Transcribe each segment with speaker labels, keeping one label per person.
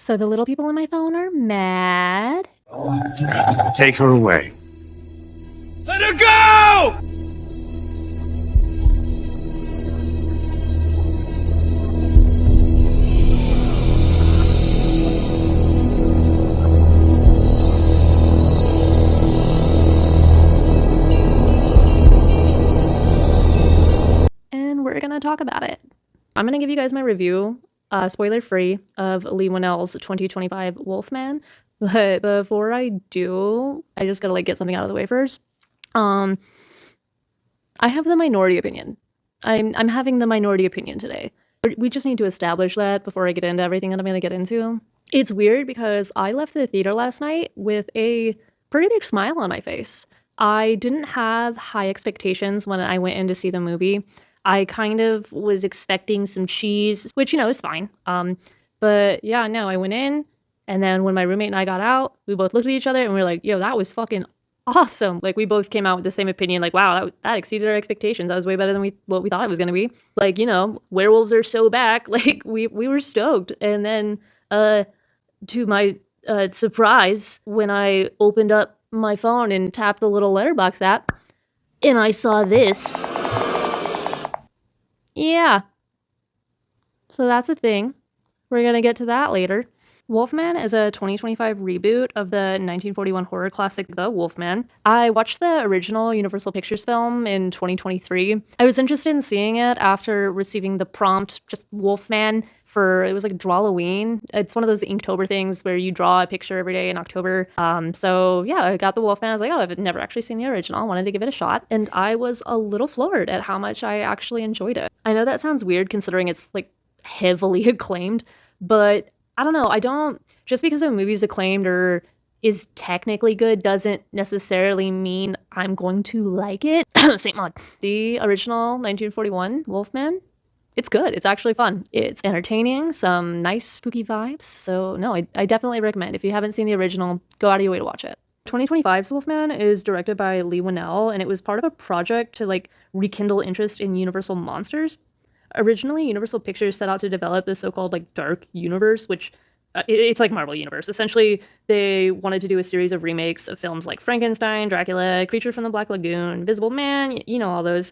Speaker 1: So the little people in my phone are mad.
Speaker 2: Take her away. Let her go!
Speaker 1: And we're gonna talk about it. I'm gonna give you guys my review, spoiler-free, of Leigh Whannell's 2025 Wolfman. But before I do, I just gotta get something out of the way first. I have the minority opinion. I'm having the minority opinion today. We just need to establish that before I get into everything that I'm gonna get into. It's weird because I left the theater last night with a pretty big smile on my face. I didn't have high expectations when I went in to see the movie. I kind of was expecting some cheese, which, is fine. But yeah, no, I went in, and then when my roommate and I got out, we both looked at each other and we were like, yo, that was fucking awesome. Like, we both came out with the same opinion, like, wow, that exceeded our expectations. That was way better than what we thought it was going to be. Like, werewolves are so back. Like, we were stoked. And then, to my surprise, when I opened up my phone and tapped the little letterbox app, and I saw this. Yeah. So that's a thing. We're going to get to that later. Wolfman is a 2025 reboot of the 1941 horror classic The Wolfman. I watched the original Universal Pictures film in 2023. I was interested in seeing it after receiving the prompt, just Wolfman, it was like Drawloween. It's one of those Inktober things where you draw a picture every day in October. So yeah, I got the Wolfman. I was like, oh, I've never actually seen the original. I wanted to give it a shot. And I was a little floored at how much I actually enjoyed it. I know that sounds weird considering it's like heavily acclaimed, but I don't know. Just because a movie's acclaimed or is technically good doesn't necessarily mean I'm going to like it. Saint Maud. The original 1941 Wolfman, it's good. It's actually fun. It's entertaining, some nice spooky vibes. So no, I definitely recommend. If you haven't seen the original, go out of your way to watch it. 2025's Wolfman is directed by Leigh Whannell, and it was part of a project to rekindle interest in Universal monsters. Originally, Universal Pictures set out to develop this so-called dark universe, which it's like Marvel Universe. Essentially, they wanted to do a series of remakes of films like Frankenstein, Dracula, Creature from the Black Lagoon, Invisible Man, all those.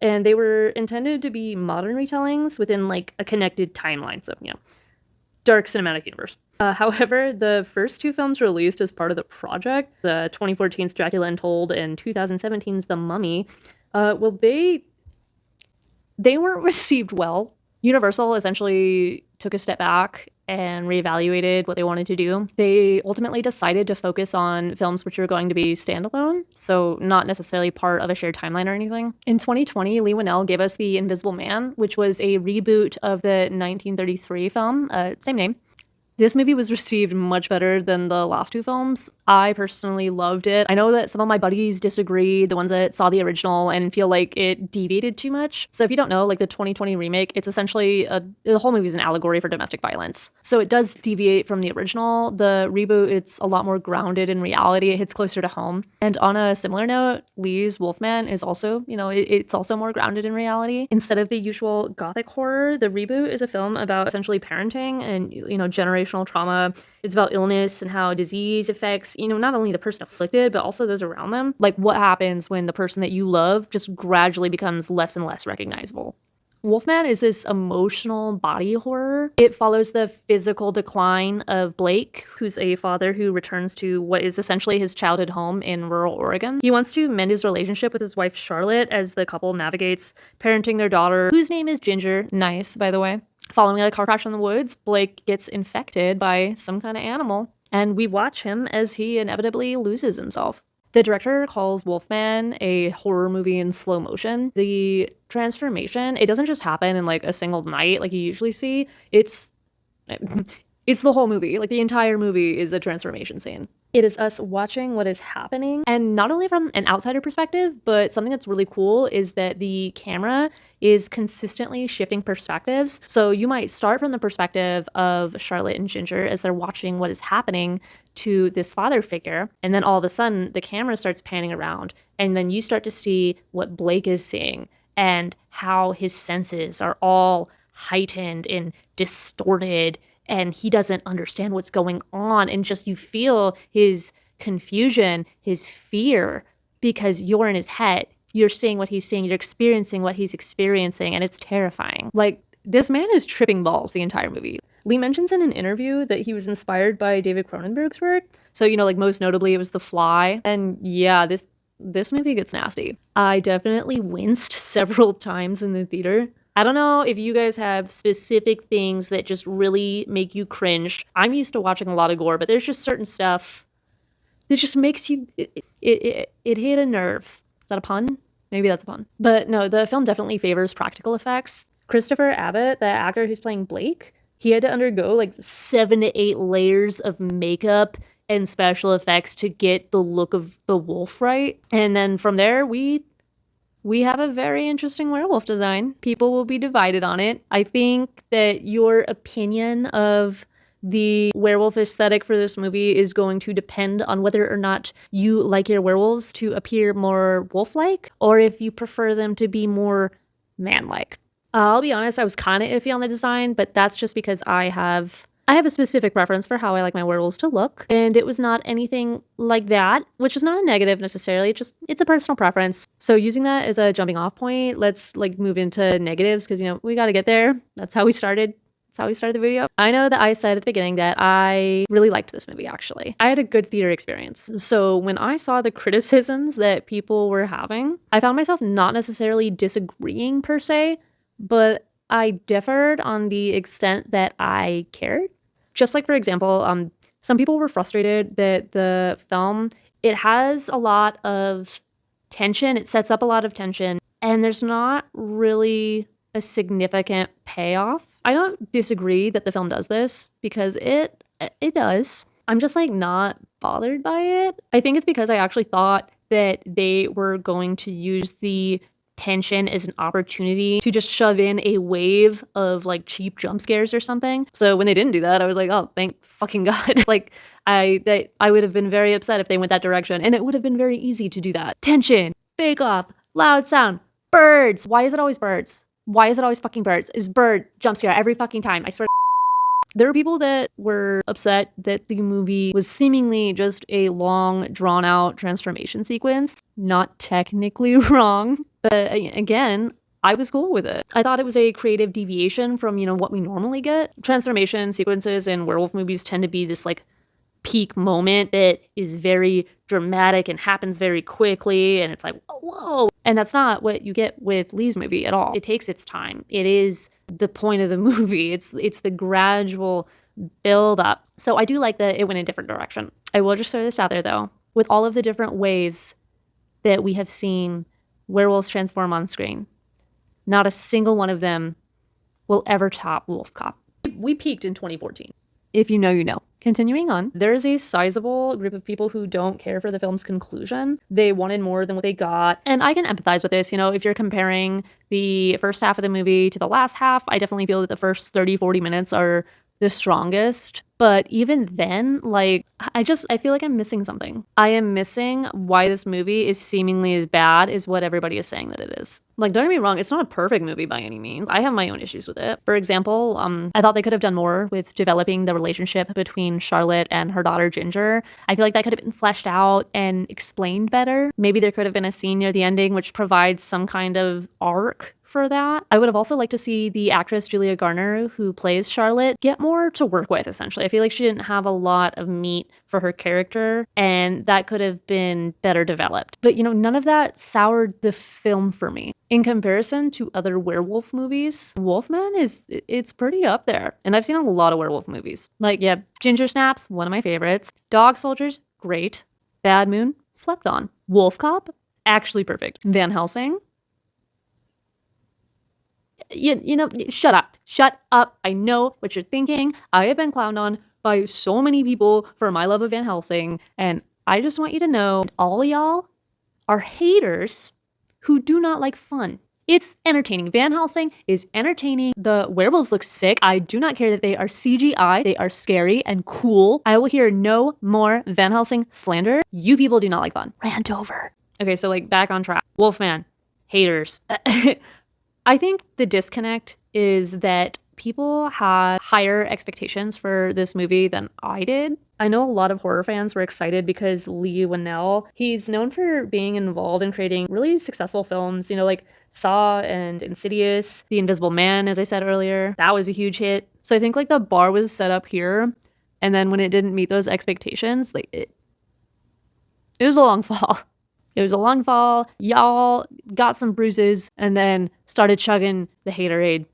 Speaker 1: And they were intended to be modern retellings within a connected timeline. So, dark cinematic universe. However, the first two films released as part of the project, the 2014's Dracula Untold and 2017's The Mummy, they weren't received well. Universal essentially took a step back and reevaluated what they wanted to do. They ultimately decided to focus on films which were going to be standalone, so not necessarily part of a shared timeline or anything. In 2020, Leigh Whannell gave us The Invisible Man, which was a reboot of the 1933 film, same name. This movie was received much better than the last two films. I personally loved it. I know that some of my buddies disagreed, the ones that saw the original, and feel like it deviated too much. So if you don't know, the 2020 remake, it's essentially the whole movie is an allegory for domestic violence. So it does deviate from the original. The reboot, it's a lot more grounded in reality. It hits closer to home. And on a similar note, Leigh's Wolfman is also, it's also more grounded in reality. Instead of the usual gothic horror, the reboot is a film about essentially parenting and, generational trauma. It's about illness and how disease affects, not only the person afflicted, but also those around them. Like what happens when the person that you love just gradually becomes less and less recognizable. Wolfman is this emotional body horror. It follows the physical decline of Blake, who's a father who returns to what is essentially his childhood home in rural Oregon. He wants to mend his relationship with his wife Charlotte as the couple navigates parenting their daughter, whose name is Ginger. Nice, by the way. Following a car crash in the woods, Blake gets infected by some kind of animal, and we watch him as he inevitably loses himself. The director calls Wolfman a horror movie in slow motion. The transformation, it doesn't just happen in a single night like you usually see. It's the whole movie. The entire movie is a transformation scene. It is us watching what is happening. And not only from an outsider perspective, but something that's really cool is that the camera is consistently shifting perspectives. So you might start from the perspective of Charlotte and Ginger as they're watching what is happening to this father figure. And then all of a sudden, the camera starts panning around. And then you start to see what Blake is seeing and how his senses are all heightened and distorted and he doesn't understand what's going on, and just you feel his confusion, his fear, because you're in his head. You're seeing what he's seeing, you're experiencing what he's experiencing, and it's terrifying. Like, this man is tripping balls the entire movie. Leigh mentions in an interview that he was inspired by David Cronenberg's work. So, like most notably, it was The Fly. And yeah, this movie gets nasty. I definitely winced several times in the theater. I don't know if you guys have specific things that just really make you cringe. I'm used to watching a lot of gore, but there's just certain stuff that just makes you... It hit a nerve. Is that a pun? Maybe that's a pun. But no, the film definitely favors practical effects. Christopher Abbott, the actor who's playing Blake, he had to undergo like 7 to 8 layers of makeup and special effects to get the look of the wolf right. And then from there, we have a very interesting werewolf design. People will be divided on it. I think that your opinion of the werewolf aesthetic for this movie is going to depend on whether or not you like your werewolves to appear more wolf-like, or if you prefer them to be more man-like. I'll be honest, I was kind of iffy on the design, but that's just because I have a specific preference for how I like my werewolves to look, and it was not anything like that, which is not a negative necessarily, it's a personal preference. So using that as a jumping off point, let's move into negatives, because we got to get there. That's how we started. That's how we started the video. I know that I said at the beginning that I really liked this movie, actually. I had a good theater experience. So when I saw the criticisms that people were having, I found myself not necessarily disagreeing per se, but I differed on the extent that I cared. Just like, for example, some people were frustrated that the film, it has a lot of tension. It sets up a lot of tension, and there's not really a significant payoff. I don't disagree that the film does this, because it does. I'm just not bothered by it. I think it's because I actually thought that they were going to use the tension as an opportunity to just shove in a wave of cheap jump scares or something. So when they didn't do that, I was like, oh, thank fucking God. I would have been very upset if they went that direction, and it would have been very easy to do that. Tension, fake off, loud sound, birds. Why is it always birds? Why is it always fucking birds? It's bird jump scare every fucking time. I swear. There were people that were upset that the movie was seemingly just a long, drawn-out transformation sequence. Not technically wrong, but again, I was cool with it. I thought it was a creative deviation from, what we normally get. Transformation sequences in werewolf movies tend to be this, peak moment that is very dramatic and happens very quickly, and it's whoa. And that's not what you get with Leigh's movie at all. It takes its time. It is the point of the movie. It's the gradual build up. So I do like that it went in a different direction. I will just throw this out there though. With all of the different ways that we have seen werewolves transform on screen, not a single one of them will ever top Wolf Cop. We peaked in 2014. If you know, you know. Continuing on, there's a sizable group of people who don't care for the film's conclusion. They wanted more than what they got. And I can empathize with this. If you're comparing the first half of the movie to the last half, I definitely feel that the first 30, 40 minutes are the strongest. But even then, I feel like I'm missing something. I am missing why this movie is seemingly as bad as what everybody is saying that it is. Don't get me wrong, it's not a perfect movie by any means. I have my own issues with it. For example, I thought they could have done more with developing the relationship between Charlotte and her daughter Ginger. I feel like that could have been fleshed out and explained better. Maybe there could have been a scene near the ending which provides some kind of arc for that. I would have also liked to see the actress Julia Garner, who plays Charlotte, get more to work with, essentially. I feel like she didn't have a lot of meat for her character, and that could have been better developed. But, none of that soured the film for me. In comparison to other werewolf movies, Wolfman it's pretty up there. And I've seen a lot of werewolf movies. Ginger Snaps, one of my favorites. Dog Soldiers, great. Bad Moon, slept on. Wolf Cop, actually perfect. Van Helsing, shut up. I know what you're thinking. I have been clowned on by so many people for my love of Van Helsing, and I just want you to know all y'all are haters who do not like fun. It's entertaining. Van Helsing is entertaining. The werewolves look sick. I do not care that they are CGI. They are scary and cool. I will hear no more Van Helsing slander. You people do not like fun. Rant over. Okay, so back on track. Wolfman, haters. I think the disconnect is that people had higher expectations for this movie than I did. I know a lot of horror fans were excited because Leigh Whannell, he's known for being involved in creating really successful films, like Saw and Insidious, The Invisible Man, as I said earlier. That was a huge hit. So I think like the bar was set up here, and then when it didn't meet those expectations, like it was a long fall. It was a long fall. Y'all got some bruises and then started chugging the Haterade.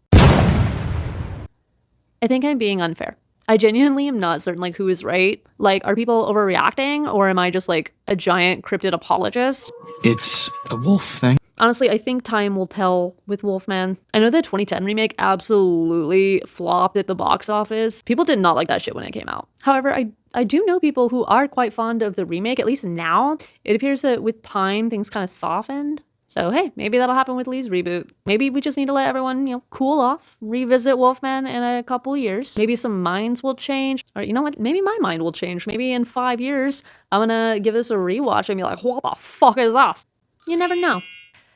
Speaker 1: I think I'm being unfair. I genuinely am not certain like who is right. Like, are people overreacting, or am I just like a giant cryptid apologist?
Speaker 3: It's a wolf thing.
Speaker 1: Honestly, I think time will tell with Wolfman. I know the 2010 remake absolutely flopped at the box office. People did not like that shit when it came out. However, I do know people who are quite fond of the remake, at least now. It appears that with time, things kind of softened. So hey, maybe that'll happen with Leigh's reboot. Maybe we just need to let everyone, cool off, revisit Wolfman in a couple years. Maybe some minds will change. Or you know what? Maybe my mind will change. Maybe in 5 years, I'm gonna give this a rewatch and be like, what the fuck is this? You never know.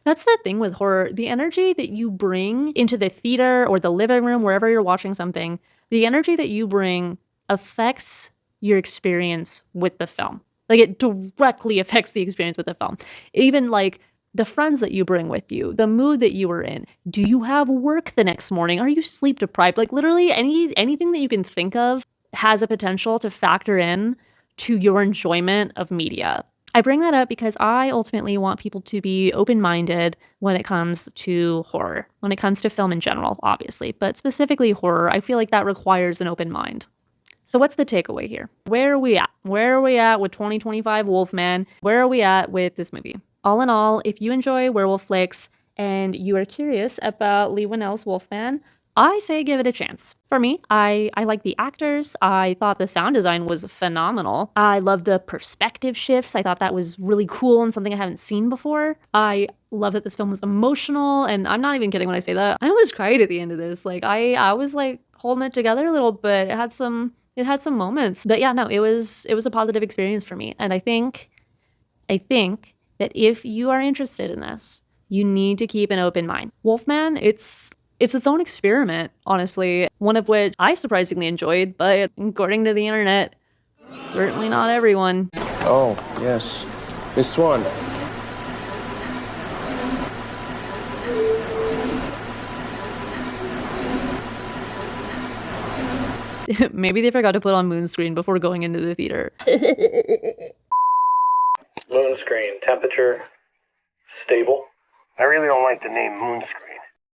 Speaker 1: That's the thing with horror. The energy that you bring into the theater or the living room, wherever you're watching something, the energy that you bring affects your experience with the film. Like, it directly affects the experience with the film. Even like the friends that you bring with you, the mood that you were in. Do you have work the next morning? Are you sleep deprived? Like, literally anything that you can think of has a potential to factor in to your enjoyment of media. I bring that up because I ultimately want people to be open-minded when it comes to horror, when it comes to film in general, obviously, but specifically horror. I feel like that requires an open mind. So what's the takeaway here? Where are we at? Where are we at with 2025 Wolfman? Where are we at with this movie? All in all, if you enjoy werewolf flicks and you are curious about Leigh Whannell's Wolfman, I say give it a chance. For me, I like the actors. I thought the sound design was phenomenal. I love the perspective shifts. I thought that was really cool and something I haven't seen before. I love that this film was emotional, and I'm not even kidding when I say that. I almost cried at the end of this. Like I was like holding it together a little bit. It had some moments. But yeah, no, it was a positive experience for me. And I think that if you are interested in this, you need to keep an open mind. Wolfman, it's its own experiment, honestly, one of which I surprisingly enjoyed, but according to the internet, certainly not everyone.
Speaker 4: Oh, yes. This one.
Speaker 1: Maybe they forgot to put on moon screen before going into the theater.
Speaker 5: Moon screen, temperature, stable.
Speaker 2: I really don't like the name Moonscreen.